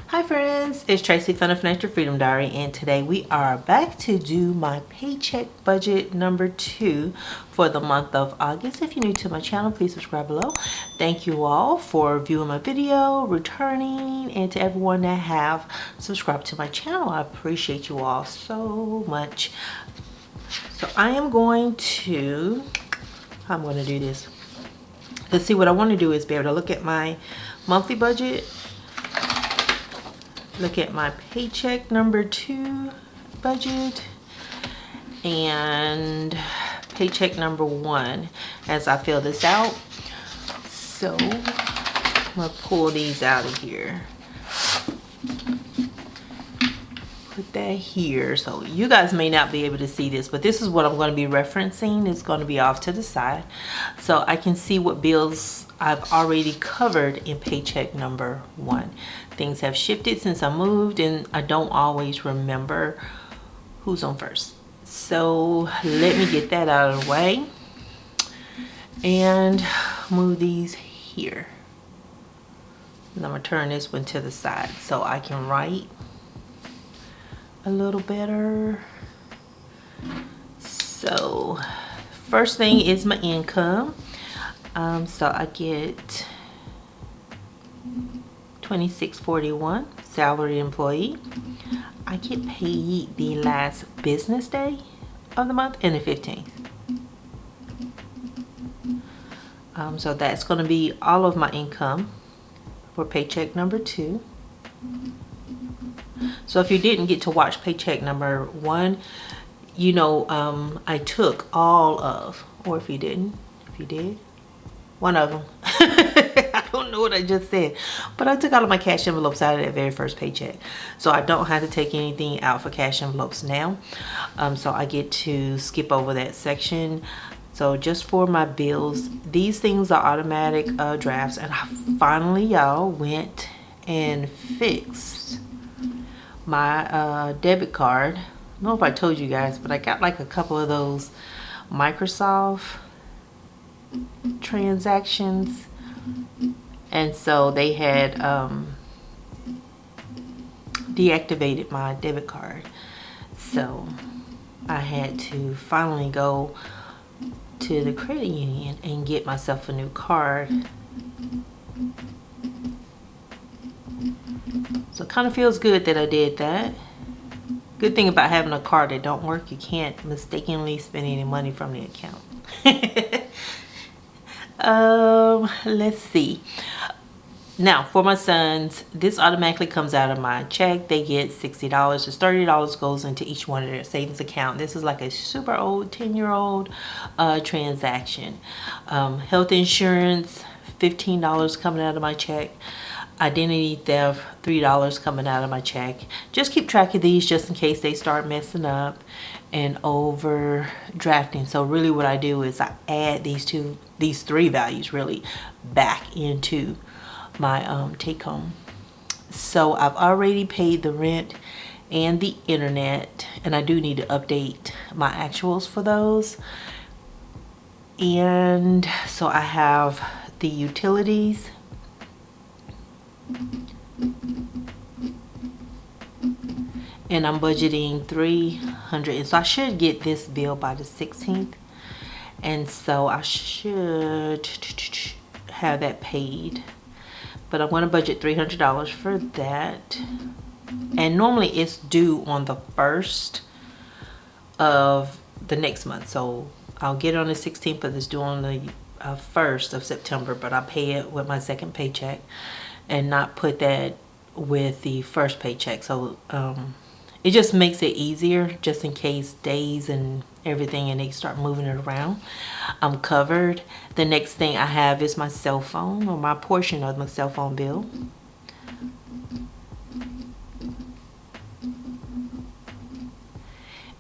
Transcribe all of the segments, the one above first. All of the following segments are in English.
Hi friends, it's Tracy from the Financial Freedom Diary, and today we are back to do my paycheck budget number 2 for the month of August. If you're new to my channel, please subscribe below. Thank you all for viewing my video, returning, and to everyone that have subscribed to my channel. I appreciate you all so much. So I'm going to do this. Let's see, what I want to do is be able to look at my monthly budget, look at my paycheck number 2 budget, and paycheck number 1 as I fill this out. So I'm gonna pull these out of here, put that here. So you guys may not be able to see this, but this is what I'm going to be referencing. It's going to be off to the side so I can see what bills I've already covered in paycheck number 1. Things have shifted since I moved, and I don't always remember who's on first. So let me get that out of the way and move these here. And I'm gonna turn this one to the side so I can write a little better. So first thing is my income. So I get $26.41, salaried employee. I get paid the last business day of the month and the 15th. So that's going to be all of my income for paycheck number 2. So if you didn't get to watch paycheck number 1, you know, I took all of, or if you didn't, if you did, one of them. I don't know what I just said, but I took all of my cash envelopes out of that very first paycheck, so I don't have to take anything out for cash envelopes now. So I get to skip over that section. So just for my bills, these things are automatic drafts, and I finally, y'all, went and fixed my debit card. I don't know if I told you guys, but I got like a couple of those Microsoft transactions, and so they had deactivated my debit card, so I had to finally go to the credit union and get myself a new card. So it kind of feels good that I did that. Good thing about having a card that don't work, you can't mistakenly spend any money from the account. Let's see. Now for my sons, this automatically comes out of my check. They get $60. Just $30 goes into each one of their savings account. This is like a super old 10-year-old transaction. Health insurance, $15 coming out of my check. Identity theft, $3 coming out of my check. Just keep track of these just in case they start messing up and overdrafting. So really what I do is I add these 3 values really back into my take home. So I've already paid the rent and the internet, and I do need to update my actuals for those. And so I have the utilities, and I'm budgeting $300, and so I should get this bill by the 16th, and so I should have that paid. But I'm going to budget $300 for that, and normally it's due on the 1st of the next month, so I'll get it on the 16th, but it's due on the 1st of September, but I pay it with my second paycheck and not put that with the first paycheck. So it just makes it easier just in case days and everything and they start moving it around. I'm covered. The next thing I have is my cell phone, or my portion of my cell phone bill.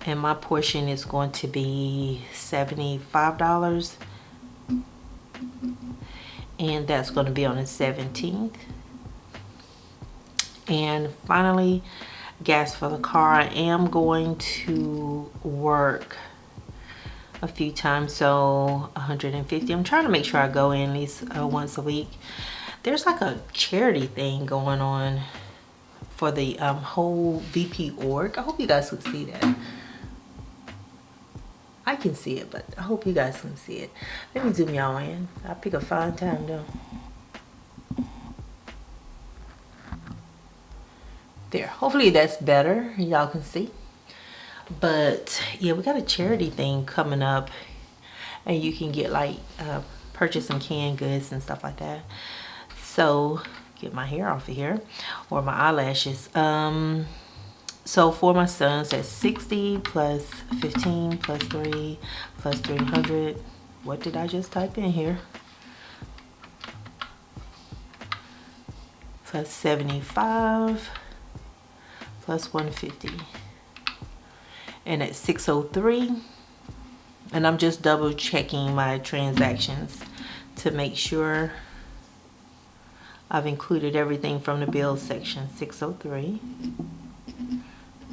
And my portion is going to be $75, and that's going to be on the 17th. And finally, gas for the car. I am going to work a few times, so 150. I'm trying to make sure I go in at least once a week. There's like a charity thing going on for the whole VP org. I hope you guys can see that. I can see it, but I hope you guys can see it. Let me zoom y'all in. I'll pick a fine time though. There, hopefully that's better, y'all can see. But yeah, we got a charity thing coming up, and you can get like purchase some canned goods and stuff like that. So get my hair off of here, or my eyelashes. So for my sons, that's 60 plus 15 plus 3 plus 300. What did I just type in here? Plus 75 plus 150. And at 603. And I'm just double checking my transactions to make sure I've included everything from the bills section. 603.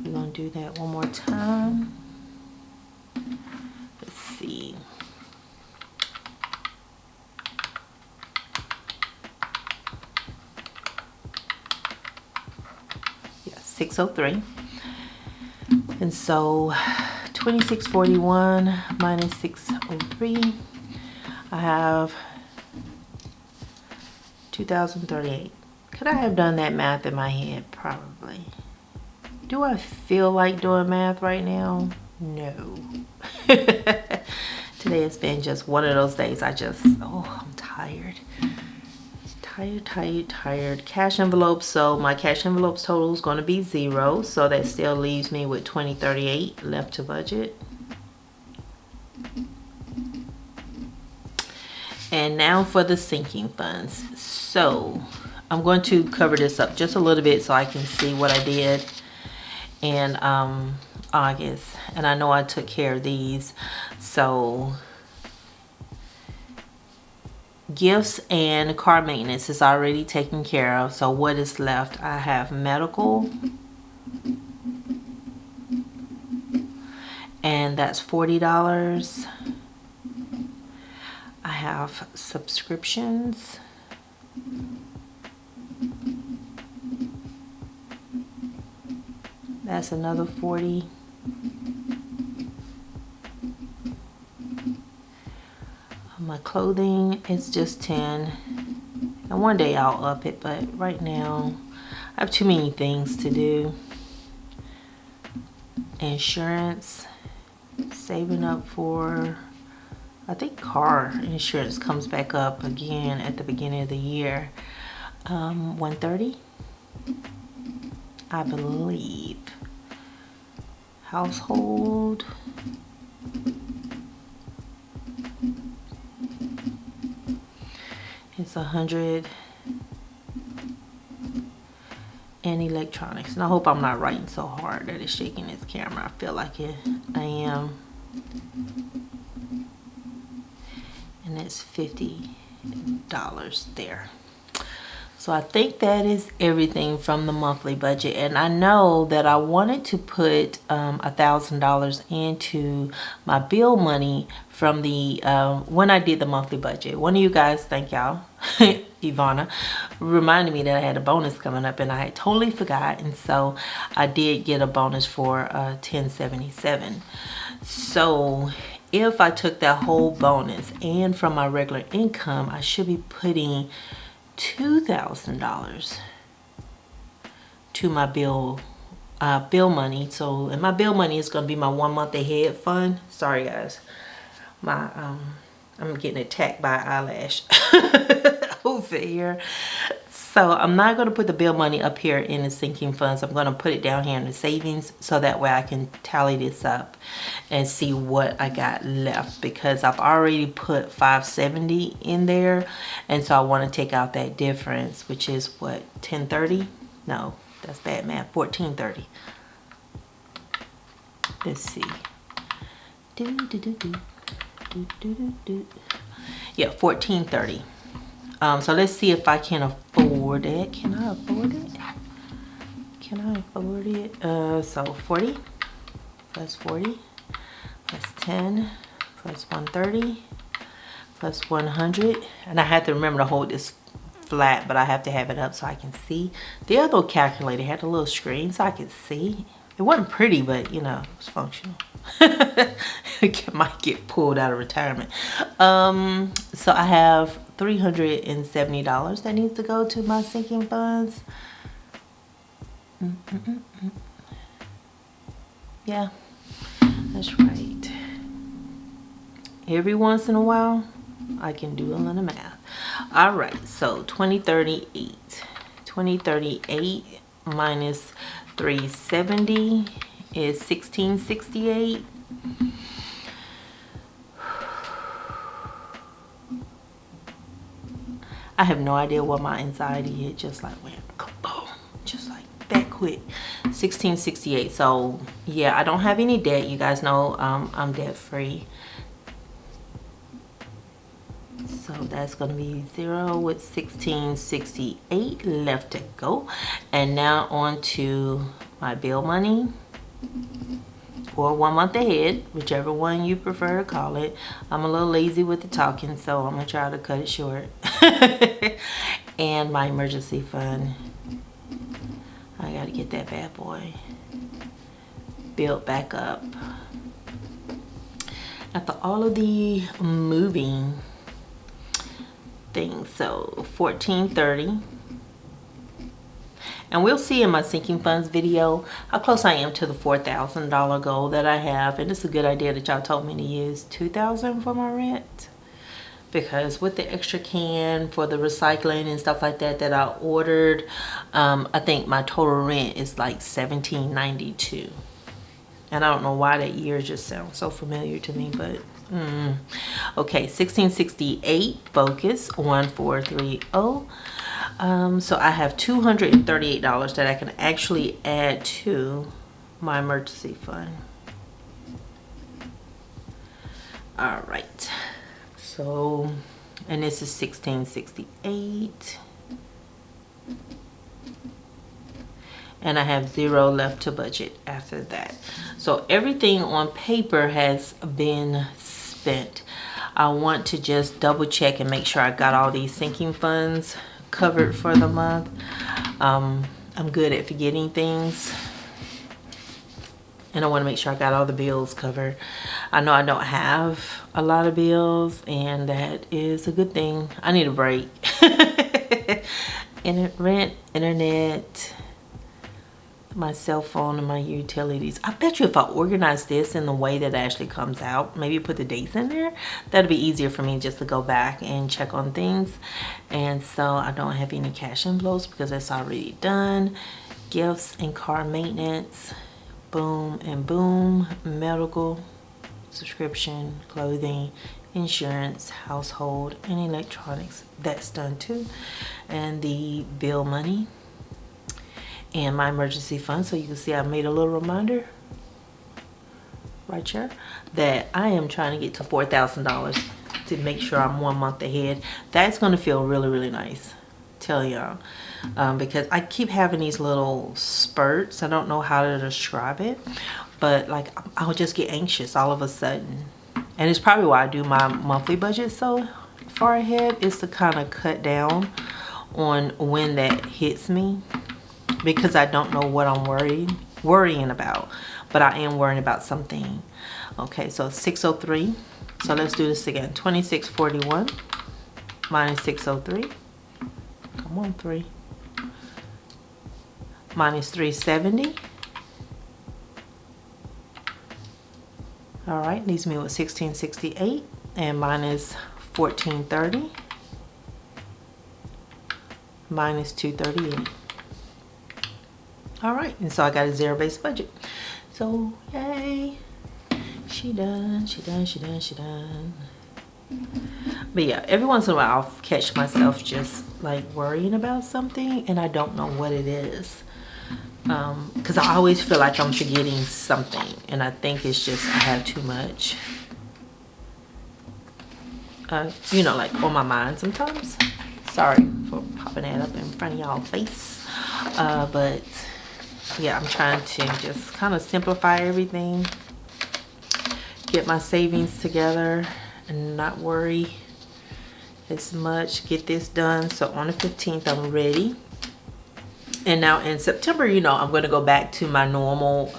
We're gonna do that one more time. Let's see. Yeah, 603. And so 2641 minus 603, I have 2038. Could I have done that math in my head? Probably. Do I feel like doing math right now? No. Today has been just one of those days. I'm tired. Tired. Cash envelopes. So my cash envelopes total is going to be 0. So that still leaves me with 2038 left to budget. And now for the sinking funds. So I'm going to cover this up just a little bit so I can see what I did in August, and I know I took care of these. So gifts and car maintenance is already taken care of. So what is left? I have medical, and that's $40. I have subscriptions, that's another 40. My clothing is just 10. And one day I'll up it, but right now I have too many things to do. Insurance, saving up for, I think car insurance comes back up again at the beginning of the year. 130, I believe. Household, it's 100. And electronics. And I hope I'm not writing so hard that it's shaking this camera. I feel like I am. And that's $50 there. So I think that is everything from the monthly budget. And I know that I wanted to put $1,000 into my bill money from the when I did the monthly budget. One of you guys, thank y'all, Ivana, reminded me that I had a bonus coming up, and I had totally forgot. And so I did get a bonus for $1077. So if I took that whole bonus and from my regular income, I should be putting $2,000 to my bill money. So, and my bill money is going to be my 1 month ahead fund. Sorry guys, my I'm getting attacked by eyelash over here. So I'm not going to put the bill money up here in the sinking funds. I'm going to put it down here in the savings, so that way I can tally this up and see what I got left, because I've already put $570 in there, and so I want to take out that difference, which is what, $1030? No, that's bad math. $1430. Let's see. Yeah, $1430. So let's see if I can afford it. Can I afford it? Can I afford it? So 40 plus 40 plus 10 plus 130 plus 100. And I have to remember to hold this flat, but I have to have it up so I can see. The other calculator had a little screen so I could see. It wasn't pretty, but you know, it's functional. It might get pulled out of retirement. So I have $370 that needs to go to my sinking funds. Yeah, that's right. Every once in a while, I can do a little math. All right, so 2038. 2038 minus 370 is 1668. I have no idea what my anxiety hit, just like went kaboom, just like that quick. 1668. So yeah, I don't have any debt. You guys know I'm debt free. So that's going to be 0 with 1668 left to go. And now on to my bill money, or 1 month ahead, whichever one you prefer to call it. I'm a little lazy with the talking, so I'm going to try to cut it short. And my emergency fund. I got to get that bad boy built back up. After all of the moving things, so 1430. And we'll see in my sinking funds video how close I am to the $4,000 goal that I have. And it's a good idea that y'all told me to use $2,000 for my rent, because with the extra can for the recycling and stuff like that I ordered, I think my total rent is like $17.92. And I don't know why that year just sounds so familiar to me, but okay, 1668 focus 1430. So I have $238 that I can actually add to my emergency fund. All right, so, and this is 1668, and I have 0 left to budget after that. So everything on paper has been spent. I want to just double check and make sure I got all these sinking funds covered for the month. I'm good at forgetting things, and I want to make sure I got all the bills covered. I know I don't have a lot of bills, and that is a good thing. I need a break. Rent, internet, my cell phone, and my utilities. I bet you if I organize this in the way that it actually comes out, maybe put the dates in there, that'd be easier for me just to go back and check on things. And so I don't have any cash inflows because that's already done. Gifts and car maintenance, boom and boom. Medical, subscription, clothing, insurance, household, and electronics, that's done too. And the bill money and my emergency fund. So you can see I made a little reminder right here that I am trying to get to $4,000 to make sure I'm 1 month ahead. That's going to feel really, really nice, tell y'all, because I keep having these little spurts. I don't know how to describe it, but like I'll just get anxious all of a sudden. And it's probably why I do my monthly budget so far ahead, is to kind of cut down on when that hits me, because I don't know what I'm worrying about, but I am worrying about something. Okay, so 603. So let's do this again. 2641 minus 603. Come on, 3. Minus 370. All right, leaves me with 1668, and minus 1430 minus 238. All right, and so I got a zero-based budget. So yay, she done. But yeah, every once in a while I'll catch myself just like worrying about something, and I don't know what it is, because I always feel like I'm forgetting something, and I think it's just I have too much you know, like on my mind sometimes. Sorry for popping that up in front of y'all face, but yeah, I'm trying to just kind of simplify everything, get my savings together, and not worry as much. Get this done. So on the 15th, I'm ready. And now in September, you know, I'm going to go back to my normal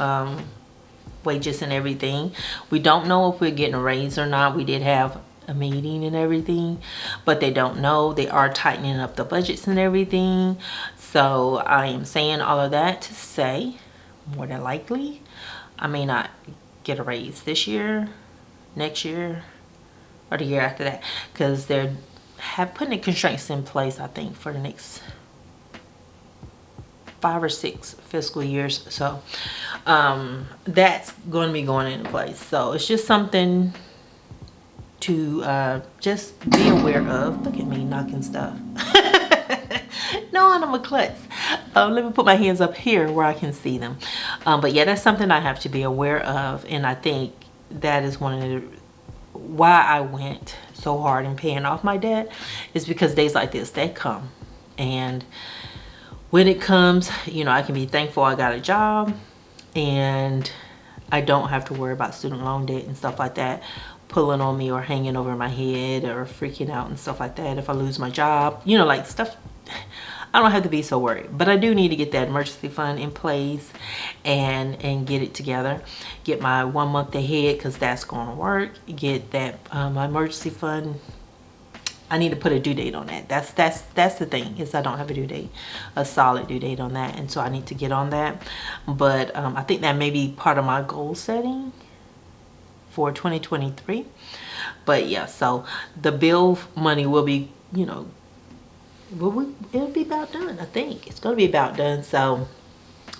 wages and everything. We don't know if we're getting a raise or not. We did have a meeting and everything, but they don't know. They are tightening up the budgets and everything. So I am saying all of that to say, more than likely, I may not get a raise this year, next year, or the year after that, because they're putting constraints in place, I think, for the next 5 or 6 fiscal years. So that's going to be going into place. So it's just something to just be aware of. Look at me knocking stuff. No, I'm a klutz. Let me put my hands up here where I can see them. But yeah, that's something I have to be aware of, and I think that is one of the why I went so hard in paying off my debt, is because days like this, they come. And when it comes, you know, I can be thankful I got a job and I don't have to worry about student loan debt and stuff like that pulling on me or hanging over my head or freaking out and stuff like that if I lose my job, you know, like stuff. I don't have to be so worried, but I do need to get that emergency fund in place and get it together. Get my 1 month ahead, because that's going to work. Get that my emergency fund. I need to put a due date on that. That's the thing, is I don't have a due date, a solid due date on that, and so I need to get on that. But I think that may be part of my goal setting for 2023. But yeah, so the bill money will be, you know, it'll be about done. I think it's gonna be about done. So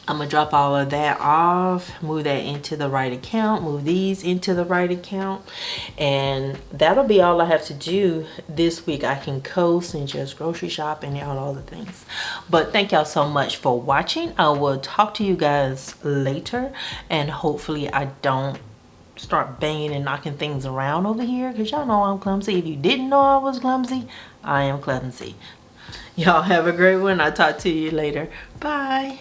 I'm gonna drop all of that off, move that into the right account, move these into the right account, and that'll be all I have to do this week. I can coast and just grocery shop and all the things. But thank y'all so much for watching. I will talk to you guys later, and hopefully I don't start banging and knocking things around over here, because y'all know I'm clumsy. If you didn't know I was clumsy, I am clumsy. Y'all have a great one. I'll talk to you later. Bye.